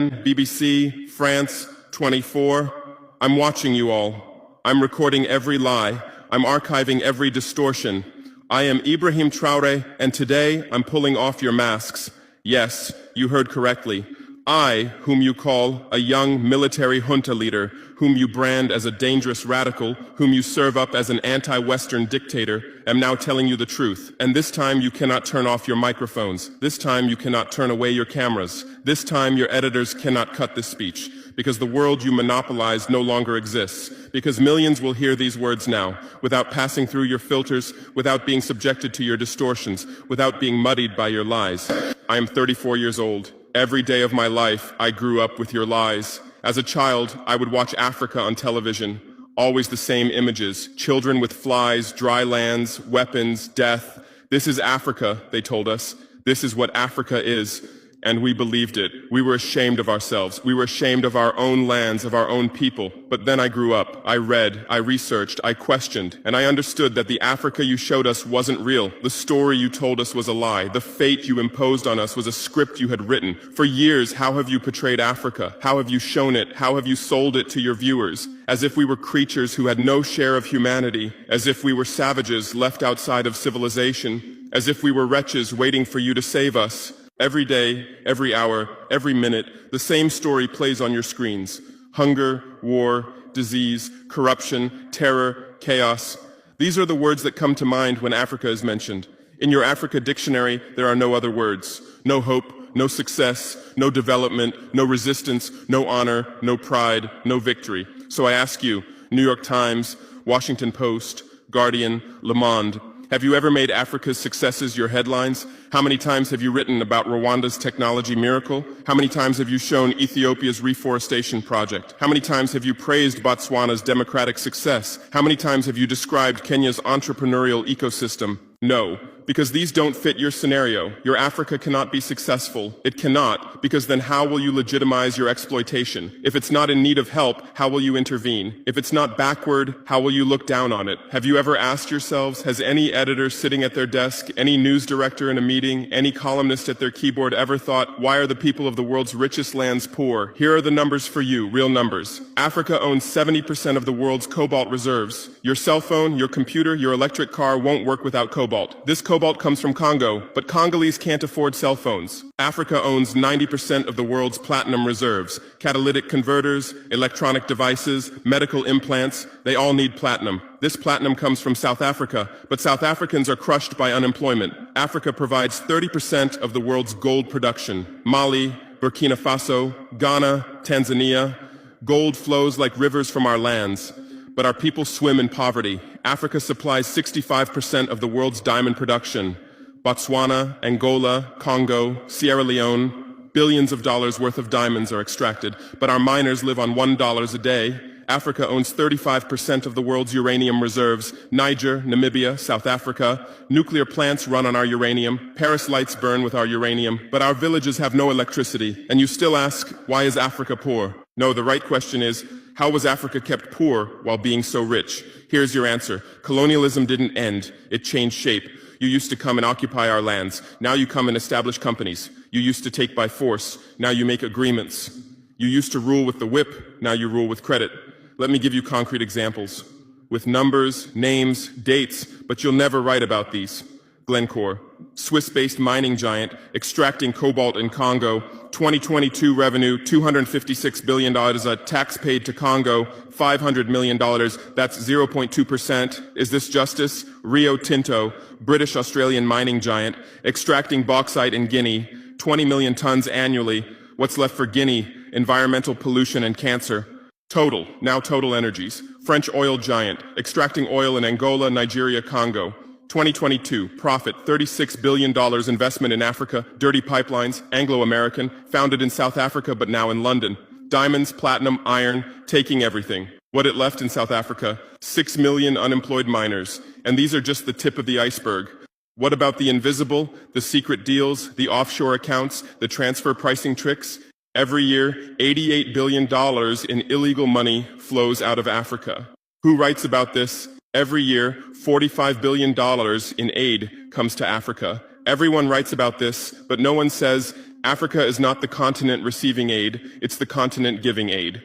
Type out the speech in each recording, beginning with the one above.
BBC, France, 24. I'm watching you all. I'm recording every lie. I'm archiving every distortion. I am Ibrahim Traore, and today I'm pulling off your masks. Yes, you heard correctly. I, whom you call a young military junta leader, whom you brand as a dangerous radical, whom you serve up as an anti-Western dictator, am now telling you the truth. And this time you cannot turn off your microphones. This time you cannot turn away your cameras. This time your editors cannot cut this speech. Because the world you monopolize no longer exists. Because millions will hear these words now, without passing through your filters, without being subjected to your distortions, without being muddied by your lies. I am 34 years old. Every day of my life, I grew up with your lies. As a child, I would watch Africa on television. Always the same images. Children with flies, dry lands, weapons, death. This is Africa, they told us. This is what Africa is. And we believed it. We were ashamed of ourselves. We were ashamed of our own lands, of our own people. But then I grew up. I read, I researched, I questioned, and I understood that the Africa you showed us wasn't real. The story you told us was a lie. The fate you imposed on us was a script you had written. For years, how have you portrayed Africa? How have you shown it? How have you sold it to your viewers? As if we were creatures who had no share of humanity. As if we were savages left outside of civilization. As if we were wretches waiting for you to save us. Every day, every hour, every minute, the same story plays on your screens. Hunger, war, disease, corruption, terror, chaos. These are the words that come to mind when Africa is mentioned. In your Africa dictionary, there are no other words. No hope, no success, no development, no resistance, no honor, no pride, no victory. So I ask you, New York Times, Washington Post, Guardian, Le Monde, have you ever made Africa's successes your headlines? How many times have you written about Rwanda's technology miracle? How many times have you shown Ethiopia's reforestation project? How many times have you praised Botswana's democratic success? How many times have you described Kenya's entrepreneurial ecosystem? No, because these don't fit your scenario. Your Africa cannot be successful. It cannot, because then how will you legitimize your exploitation? If it's not in need of help, how will you intervene? If it's not backward, how will you look down on it? Have you ever asked yourselves, has any editor sitting at their desk, any news director in a meeting, any columnist at their keyboard ever thought, why are the people of the world's richest lands poor? Here are the numbers for you, real numbers. Africa owns 70% of the world's cobalt reserves. Your cell phone, your computer, your electric car won't work without cobalt. This cobalt comes from Congo, but Congolese can't afford cell phones. Africa owns 90% of the world's platinum reserves. Catalytic converters, electronic devices, medical implants, they all need platinum. This platinum comes from South Africa, but South Africans are crushed by unemployment. Africa provides 30% of the world's gold production. Mali, Burkina Faso, Ghana, Tanzania. Gold flows like rivers from our lands. But our people swim in poverty. Africa supplies 65% of the world's diamond production. Botswana, Angola, Congo, Sierra Leone, billions of dollars worth of diamonds are extracted, but our miners live on $1 a day. Africa owns 35% of the world's uranium reserves. Niger, Namibia, South Africa. Nuclear plants run on our uranium. Paris lights burn with our uranium. But our villages have no electricity. And you still ask, why is Africa poor? No, the right question is, how was Africa kept poor while being so rich? Here's your answer. Colonialism didn't end. It changed shape. You used to come and occupy our lands. Now you come and establish companies. You used to take by force. Now you make agreements. You used to rule with the whip. Now you rule with credit. Let me give you concrete examples. With numbers, names, dates, but you'll never write about these. Glencore, Swiss-based mining giant, extracting cobalt in Congo. 2022 revenue, $256 billion. A tax paid to Congo, $500 million. That's 0.2%. Is this justice? Rio Tinto, British-Australian mining giant, extracting bauxite in Guinea, 20 million tons annually. What's left for Guinea? Environmental pollution and cancer. Total, now Total Energies, French oil giant, extracting oil in Angola, Nigeria, Congo. 2022, profit, $36 billion investment in Africa, dirty pipelines, Anglo-American, founded in South Africa but now in London. Diamonds, platinum, iron, taking everything. What it left in South Africa? 6 million unemployed miners. And these are just the tip of the iceberg. What about the invisible, the secret deals, the offshore accounts, the transfer pricing tricks? Every year, $88 billion in illegal money flows out of Africa. Who writes about this? Every year, $45 billion in aid comes to Africa. Everyone writes about this, but no one says Africa is not the continent receiving aid, it's the continent giving aid.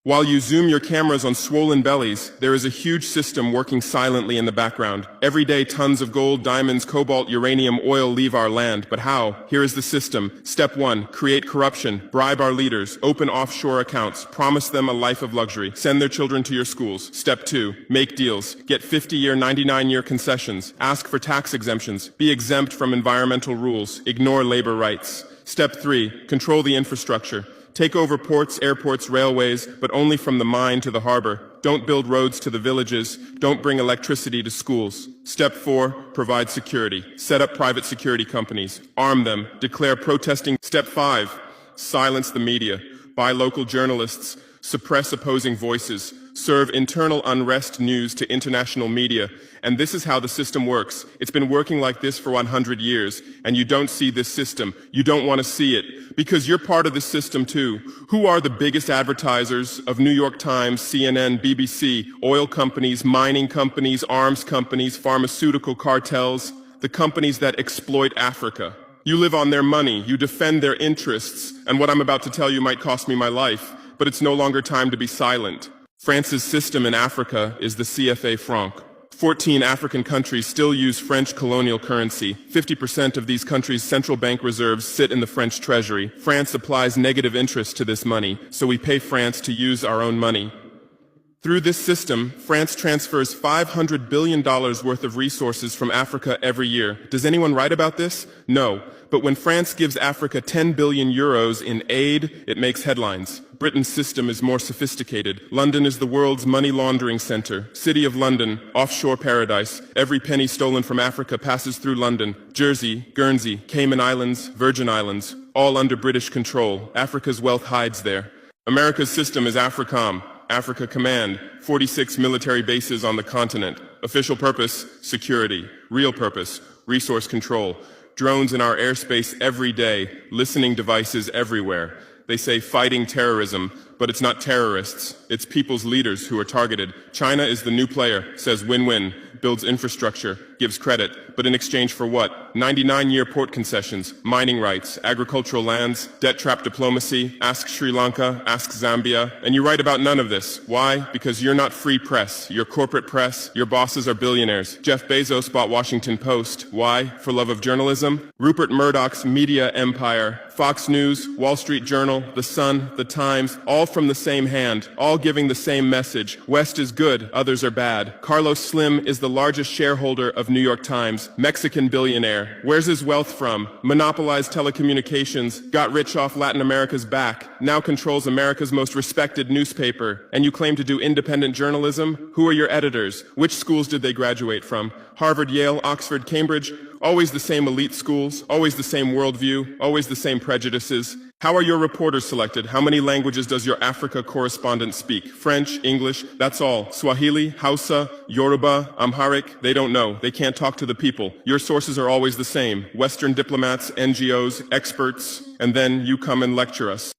While you zoom your cameras on swollen bellies, there is a huge system working silently in the background. Every day, tons of gold, diamonds, cobalt, uranium, oil leave our land. But how? Here is the system. Step 1, create corruption, bribe our leaders, open offshore accounts, promise them a life of luxury, send their children to your schools. Step 2, make deals, get 50-year, 99-year concessions, ask for tax exemptions, be exempt from environmental rules, ignore labor rights. Step 3, control the infrastructure. Take over ports, airports, railways, but only from the mine to the harbor. Don't build roads to the villages. Don't bring electricity to schools. Step 4, provide security. Set up private security companies. Arm them. Declare protesting. Step 5, silence the media. Buy local journalists. Suppress opposing voices. Serve internal unrest news to international media. And this is how the system works. It's been working like this for 100 years, and you don't see this system. You don't want to see it, because you're part of the system too. Who are the biggest advertisers of New York Times, CNN, BBC, oil companies, mining companies, arms companies, pharmaceutical cartels, the companies that exploit Africa? You live on their money, you defend their interests, and what I'm about to tell you might cost me my life, but it's no longer time to be silent. France's system in Africa is the CFA franc. 14 African countries still use French colonial currency. 50% of these countries' central bank reserves sit in the French treasury. France applies negative interest to this money, so we pay France to use our own money. Through this system, France transfers $500 billion worth of resources from Africa every year. Does anyone write about this? No. But when France gives Africa 10 billion euros in aid, it makes headlines. Britain's system is more sophisticated. London is the world's money laundering center. City of London, offshore paradise. Every penny stolen from Africa passes through London. Jersey, Guernsey, Cayman Islands, Virgin Islands, all under British control. Africa's wealth hides there. America's system is AFRICOM, Africa Command, 46 military bases on the continent. Official purpose, security. Real purpose, resource control. Drones in our airspace every day, listening devices everywhere. They say fighting terrorism, but it's not terrorists. It's people's leaders who are targeted. China is the new player, says win-win, builds infrastructure, gives credit, but in exchange for what? 99-year port concessions, mining rights, agricultural lands, debt-trap diplomacy, ask Sri Lanka, ask Zambia, and you write about none of this. Why? Because you're not free press. You're corporate press. Your bosses are billionaires. Jeff Bezos bought Washington Post. Why? For love of journalism? Rupert Murdoch's media empire, Fox News, Wall Street Journal, The Sun, The Times, all from the same hand, all giving the same message. West is good, others are bad. Carlos Slim is the largest shareholder of New York Times, Mexican billionaire. Where's his wealth from? Monopolized telecommunications, got rich off Latin America's back, now controls America's most respected newspaper. And you claim to do independent journalism? Who are your editors? Which schools did they graduate from? Harvard, Yale, Oxford, Cambridge? Always the same elite schools, always the same worldview, always the same prejudices. How are your reporters selected? How many languages does your Africa correspondent speak? French, English, that's all. Swahili, Hausa, Yoruba, Amharic, they don't know. They can't talk to the people. Your sources are always the same. Western diplomats, NGOs, experts, and then you come and lecture us.